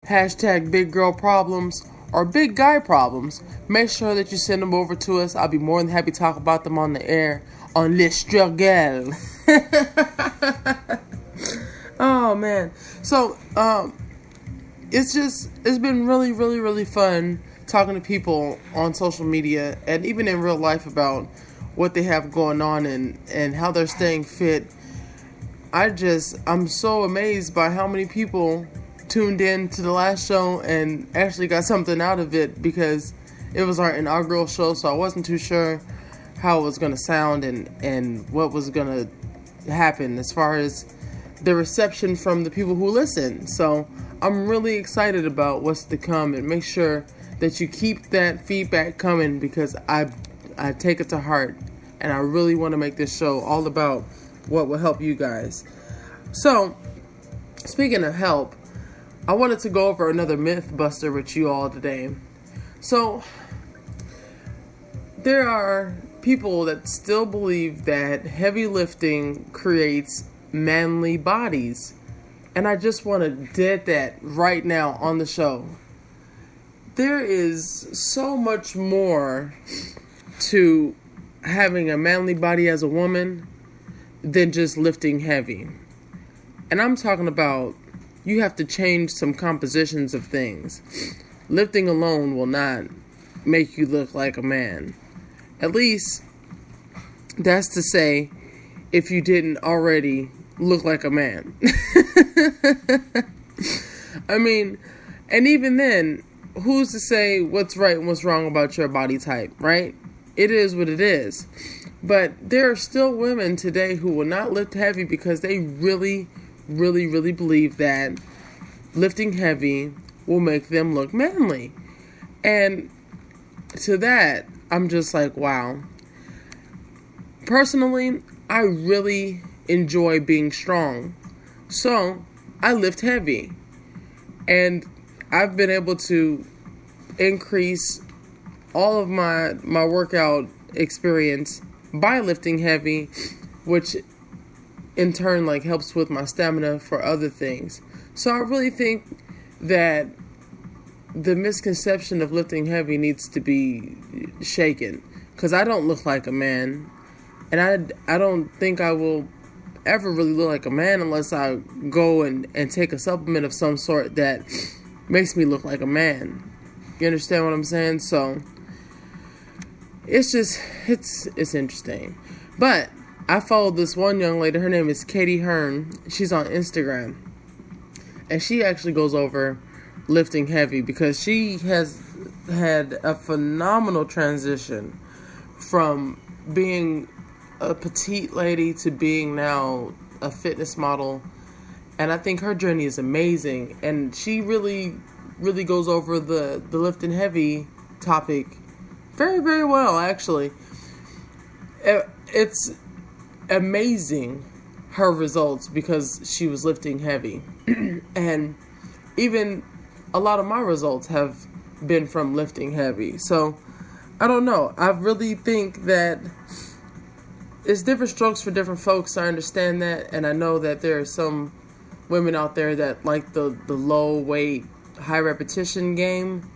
hashtag big girl problems, or big guy problems, make sure that you send them over to us. I'll be more than happy to talk about them on the air on Le Struggle. Oh, man. So, it's been really, really, really fun talking to people on social media and even in real life about what they have going on and how they're staying fit. I'm so amazed by how many people tuned in to the last show and actually got something out of it, because it was our inaugural show, so I wasn't too sure how it was going to sound and what was going to happen as far as the reception from the people who listen. So I'm really excited about what's to come, and make sure that you keep that feedback coming, because I take it to heart, and I really want to make this show all about what will help you guys. So, speaking of help, I wanted to go over another myth buster with you all today. So, there are people that still believe that heavy lifting creates manly bodies. And I just want to dead that right now on the show. There is so much more to having a manly body as a woman than just lifting heavy. And I'm talking about, you have to change some compositions of things. Lifting alone will not make you look like a man. At least, that's to say, if you didn't already look like a man. I mean, and even then, who's to say what's right and what's wrong about your body type, right? It is what it is. But there are still women today who will not lift heavy because they really, really, really believe that lifting heavy will make them look manly. And to that, I'm just like, wow. Personally, I really enjoy being strong. So, I lift heavy. And I've been able to increase all of my workout experience by lifting heavy, which in turn helps with my stamina for other things. So I really think that the misconception of lifting heavy needs to be shaken, because I don't look like a man, and I don't think I will ever really look like a man unless I go and take a supplement of some sort that makes me look like a man. You understand what I'm saying? So it's just, it's interesting. But I followed this one young lady. Her name is Katie Hearn. She's on Instagram. And she actually goes over lifting heavy, because she has had a phenomenal transition from being a petite lady to being now a fitness model. And I think her journey is amazing. And she really, really goes over the lifting heavy topic very, very well, actually. It's amazing, her results, because she was lifting heavy. And even a lot of my results have been from lifting heavy. So, I don't know. I really think that it's different strokes for different folks. I understand that. And I know that there are some women out there that like the low weight, high repetition game.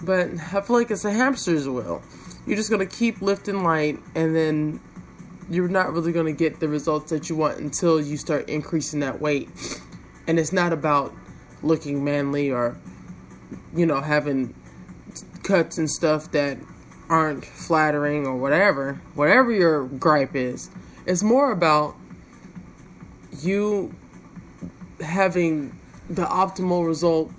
But I feel like it's a hamster's wheel. You're just going to keep lifting light, and then you're not really going to get the results that you want until you start increasing that weight. And it's not about looking manly or, having cuts and stuff that aren't flattering or whatever your gripe is. It's more about you having the optimal result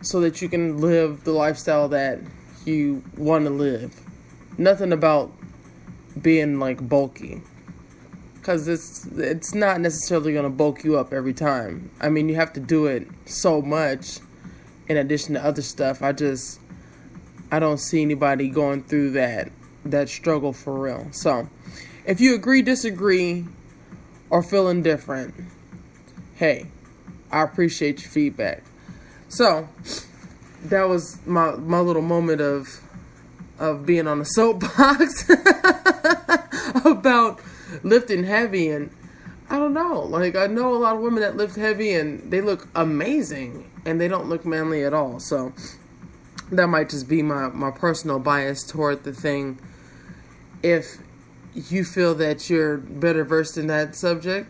so that you can live the lifestyle that you want to live. Nothing about being bulky, because it's not necessarily going to bulk you up every time. I mean, you have to do it so much in addition to other stuff. I don't see anybody going through that struggle for real. So, if you agree, disagree, or feel indifferent, hey, I appreciate your feedback. So, that was my little moment of being on a soapbox about lifting heavy. And I don't know, I know a lot of women that lift heavy and they look amazing. and they don't look manly at all. So that might just be my personal bias toward the thing. If you feel that you're better versed in that subject,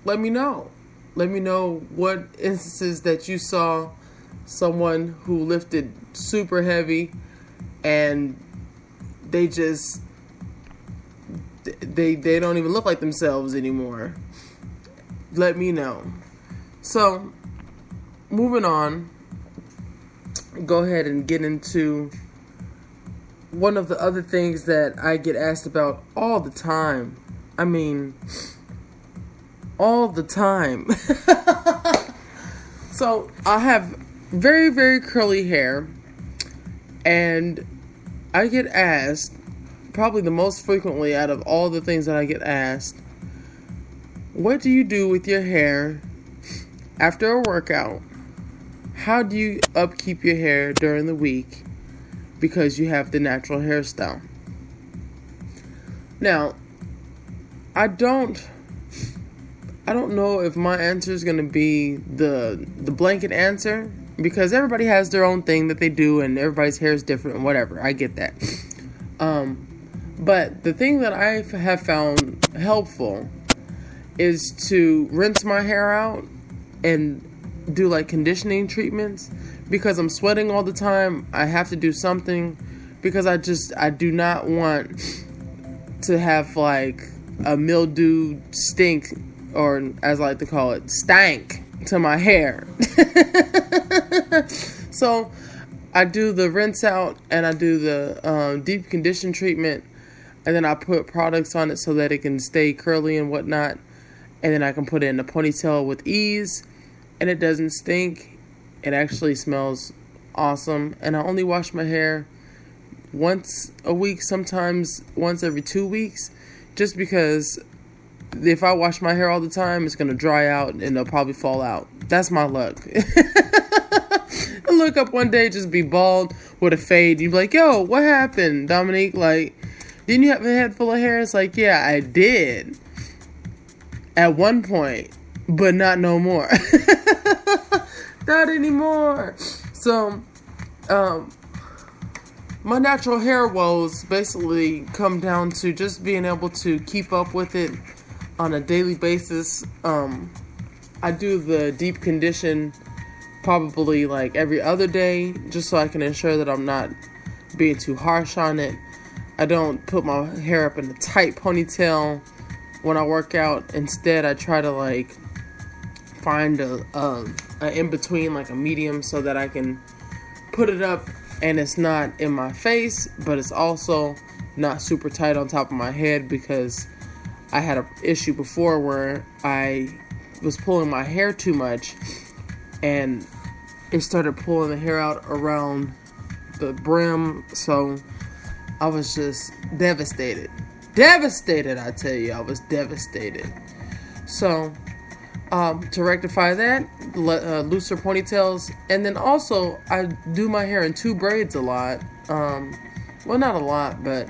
let me know. Let me know what instances that you saw someone who lifted super heavy and they just they don't even look like themselves anymore. Let me know. So, moving on, go ahead and get into one of the other things that I get asked about all the time. I mean, all the time. So, I have very, very curly hair, and I get asked, probably the most frequently out of all the things that I get asked, what do you do with your hair after a workout? How do you upkeep your hair during the week because you have the natural hairstyle? Now, I don't know if my answer is going to be the blanket answer, because everybody has their own thing that they do and everybody's hair is different and whatever. I get that. But the thing that I have found helpful is to rinse my hair out and do like conditioning treatments, because I'm sweating all the time. I have to do something, because I do not want to have like a mildew stink, or as I like to call it, stank to my hair. So I do the rinse out and I do the deep condition treatment, and then I put products on it so that it can stay curly and whatnot, and then I can put it in a ponytail with ease, and it doesn't stink. It actually smells awesome, and I only wash my hair once a week, sometimes once every 2 weeks, just because if I wash my hair all the time, it's going to dry out and it'll probably fall out. That's my luck. I look up one day, just be bald with a fade. You'd be like, yo, what happened, Dominique? Like, didn't you have a head full of hair? It's like, yeah, I did. At one point, but not no more. Not anymore. So, my natural hair woes basically come down to just being able to keep up with it on a daily basis. I do the deep condition probably like every other day, just so I can ensure that I'm not being too harsh on it. I don't put my hair up in a tight ponytail when I work out. Instead, I try to like find a in-between, like a medium, so that I can put it up and it's not in my face, but it's also not super tight on top of my head, because I had an issue before where I was pulling my hair too much and it started pulling the hair out around the brim. So I was just devastated. Devastated, I tell you. I was devastated. So to rectify that, looser ponytails. And then also, I do my hair in 2 braids a lot. Well, not a lot, but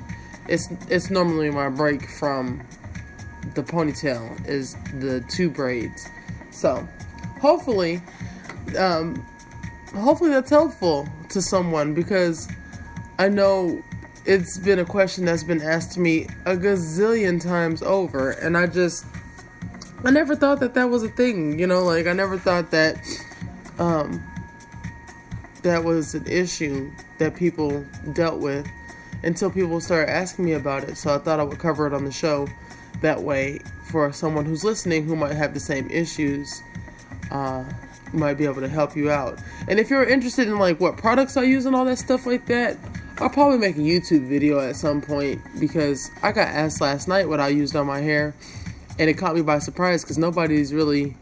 it's normally my break from the ponytail is the 2 braids. So hopefully that's helpful to someone, because I know it's been a question that's been asked to me a gazillion times over, and I never thought that was a thing, like I never thought that that was an issue that people dealt with until people started asking me about it. So I thought I would cover it on the show. That way, for someone who's listening who might have the same issues, might be able to help you out. And if you're interested in like what products I use and all that stuff like that, I'll probably make a YouTube video at some point, because I got asked last night what I used on my hair, and it caught me by surprise, because nobody's really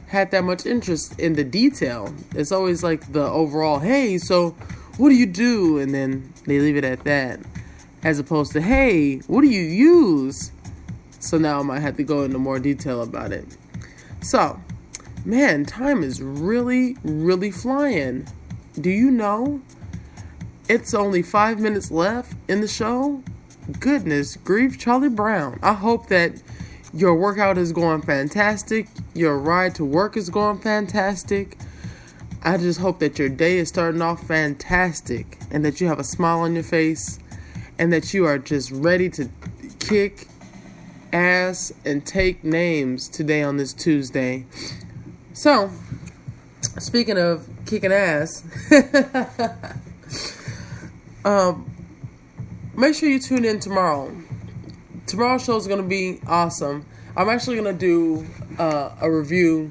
had that much interest in the detail. It's always like the overall, hey, so what do you do? And then they leave it at that, as opposed to, hey, what do you use? So now I might have to go into more detail about it. So, man, time is really, really flying. Do you know it's only 5 minutes left in the show? Goodness grief, Charlie Brown. I hope that your workout is going fantastic. Your ride to work is going fantastic. I just hope that your day is starting off fantastic and that you have a smile on your face and that you are just ready to kick ass and take names today on this Tuesday. So, speaking of kicking ass, make sure you tune in tomorrow. Tomorrow's show is going to be awesome. I'm actually going to do a review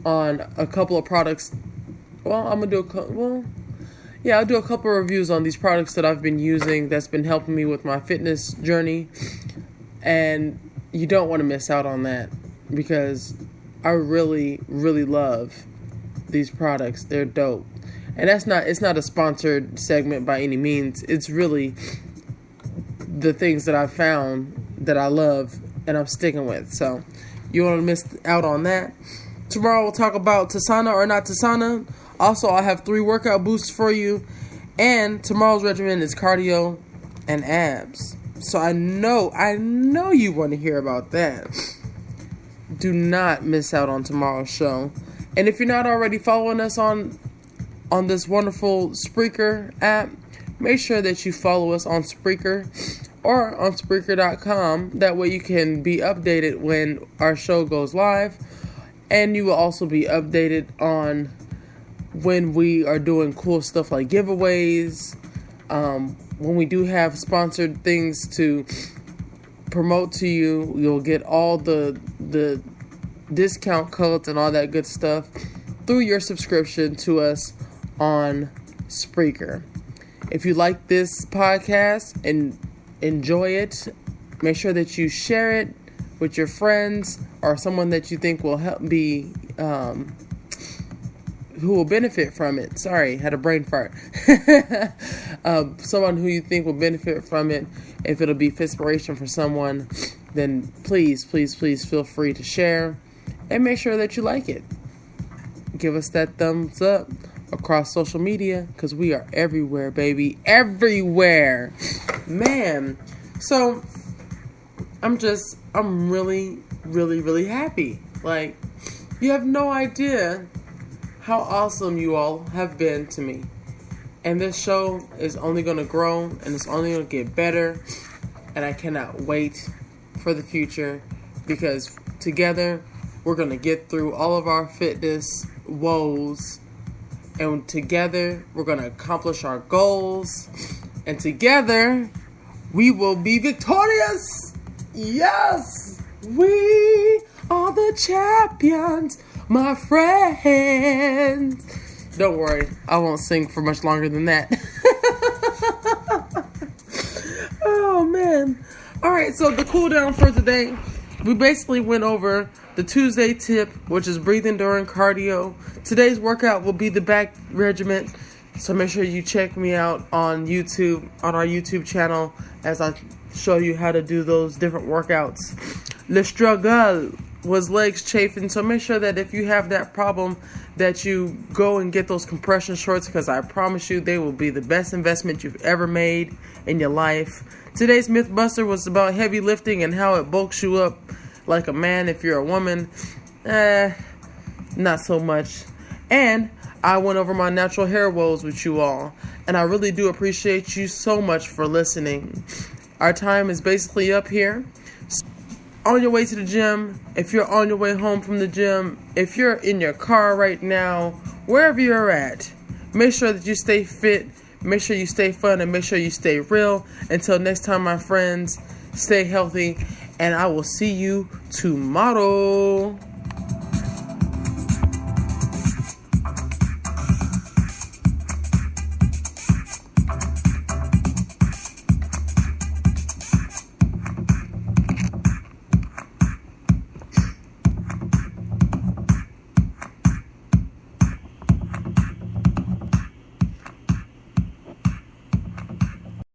on a couple of products. Well, I'm going to do I'll do a couple of reviews on these products that I've been using that's been helping me with my fitness journey. And you don't want to miss out on that because I really, really love these products. They're dope. And it's not a sponsored segment by any means. It's really the things that I've found that I love and I'm sticking with. So you don't want to miss out on that. Tomorrow we'll talk about Tasana or not Tasana. Also, I have 3 workout boosts for you. And tomorrow's regimen is cardio and abs. So I know you want to hear about that. Do not miss out on tomorrow's show. And if you're not already following us on this wonderful Spreaker app, make sure that you follow us on Spreaker or on Spreaker.com. That way you can be updated when our show goes live. And you will also be updated on when we are doing cool stuff like giveaways. When we do have sponsored things to promote to you, you'll get all the discount codes and all that good stuff through your subscription to us on Spreaker. If you like this podcast and enjoy it, make sure that you share it with your friends or someone that you think will help who will benefit from it. Sorry, had a brain fart. Someone who you think will benefit from it. If it'll be inspiration for someone, then please feel free to share and make sure that you like it. Give us that thumbs up across social media because we are everywhere, baby. Everywhere. Man. So I'm really, really, really happy. Like, you have no idea how awesome you all have been to me. And this show is only going to grow and it's only going to get better. And I cannot wait for the future because together we're going to get through all of our fitness woes. And together we're going to accomplish our goals. And together we will be victorious. Yes, we are the champions, my friends. Don't worry, I won't sing for much longer than that. Oh, man. All right, so the cool down for today, we basically went over the Tuesday tip, which is breathing during cardio. Today's workout will be the back regimen. So make sure you check me out on YouTube, on our YouTube channel, as I show you how to do those different workouts. Le struggle was legs chafing. So make sure that if you have that problem, that you go and get those compression shorts, because I promise you they will be the best investment you've ever made in your life. Today's Mythbuster was about heavy lifting and how it bulks you up like a man if you're a woman. Not so much. And I went over my natural hair woes with you all. And I really do appreciate you so much for listening. Our time is basically up here. On your way to the gym, if you're on your way home from the gym, if you're in your car right now, wherever you're at, make sure that you stay fit, make sure you stay fun, and make sure you stay real. Until next time, my friends, stay healthy, and I will see you tomorrow.